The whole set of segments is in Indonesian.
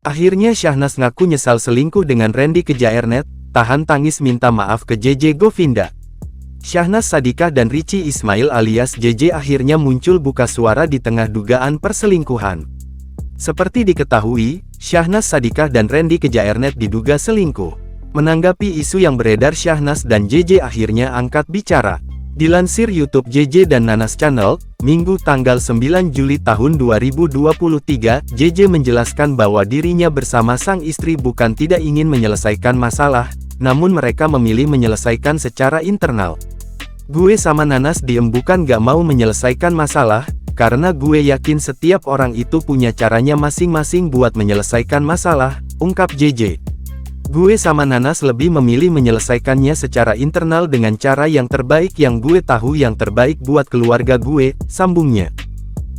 Akhirnya Syahnas ngaku nyesal selingkuh dengan Randy Kejaernet, tahan tangis minta maaf ke JJ Govinda. Syahnas Sadiqah dan Richie Ismail alias JJ akhirnya muncul buka suara di tengah dugaan perselingkuhan. Seperti diketahui, Syahnas Sadiqah dan Randy Kejaernet diduga selingkuh. Menanggapi isu yang beredar, Syahnas dan JJ akhirnya angkat bicara. Dilansir YouTube JJ dan Nanas Channel, Minggu tanggal 9 Juli tahun 2023, JJ menjelaskan bahwa dirinya bersama sang istri bukan tidak ingin menyelesaikan masalah, namun mereka memilih menyelesaikan secara internal. Gue sama Nanas diem bukan gak mau menyelesaikan masalah, karena gue yakin setiap orang itu punya caranya masing-masing buat menyelesaikan masalah, ungkap JJ. Gue sama Nanas lebih memilih menyelesaikannya secara internal dengan cara yang terbaik yang gue tahu yang terbaik buat keluarga gue, sambungnya.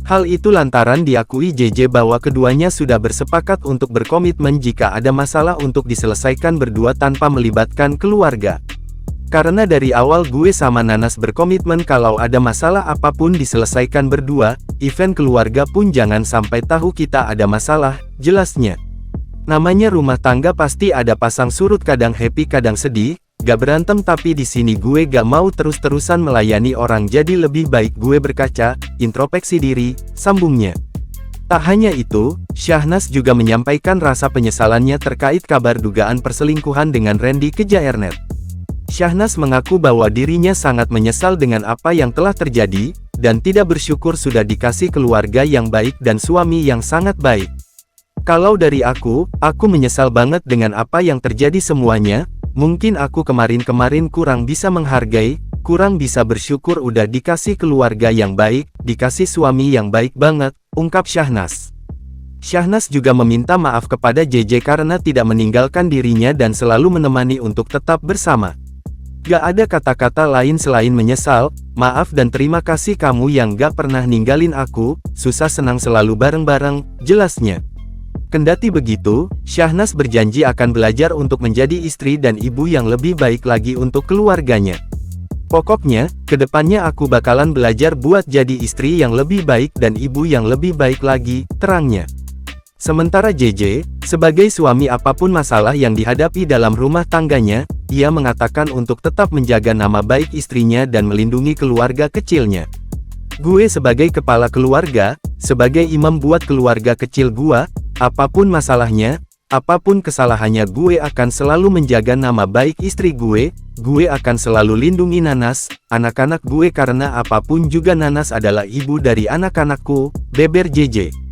Hal itu lantaran diakui JJ bahwa keduanya sudah bersepakat untuk berkomitmen jika ada masalah untuk diselesaikan berdua tanpa melibatkan keluarga. Karena dari awal gue sama Nanas berkomitmen kalau ada masalah apapun diselesaikan berdua, event keluarga pun jangan sampai tahu kita ada masalah, jelasnya. Namanya rumah tangga pasti ada pasang surut, kadang happy kadang sedih, gak berantem, tapi di sini gue gak mau terus-terusan melayani orang, jadi lebih baik gue berkaca, introspeksi diri, sambungnya. Tak hanya itu, Syahnas juga menyampaikan rasa penyesalannya terkait kabar dugaan perselingkuhan dengan Randy Kejaernet. Syahnas mengaku bahwa dirinya sangat menyesal dengan apa yang telah terjadi, dan tidak bersyukur sudah dikasih keluarga yang baik dan suami yang sangat baik. Kalau dari aku menyesal banget dengan apa yang terjadi semuanya, mungkin aku kemarin-kemarin kurang bisa menghargai, kurang bisa bersyukur udah dikasih keluarga yang baik, dikasih suami yang baik banget, ungkap Syahnas. Syahnas juga meminta maaf kepada JJ karena tidak meninggalkan dirinya dan selalu menemani untuk tetap bersama. Gak ada kata-kata lain selain menyesal, maaf dan terima kasih kamu yang gak pernah ninggalin aku, susah senang selalu bareng-bareng, jelasnya. Kendati begitu, Syahnas berjanji akan belajar untuk menjadi istri dan ibu yang lebih baik lagi untuk keluarganya. Pokoknya, kedepannya aku bakalan belajar buat jadi istri yang lebih baik dan ibu yang lebih baik lagi, terangnya. Sementara JJ, sebagai suami apapun masalah yang dihadapi dalam rumah tangganya, ia mengatakan untuk tetap menjaga nama baik istrinya dan melindungi keluarga kecilnya. Gue sebagai kepala keluarga, sebagai imam buat keluarga kecil gua, apapun masalahnya, apapun kesalahannya, gue akan selalu menjaga nama baik istri gue akan selalu lindungi Nanas, anak-anak gue karena apapun juga Nanas adalah ibu dari anak-anakku, beber JJ.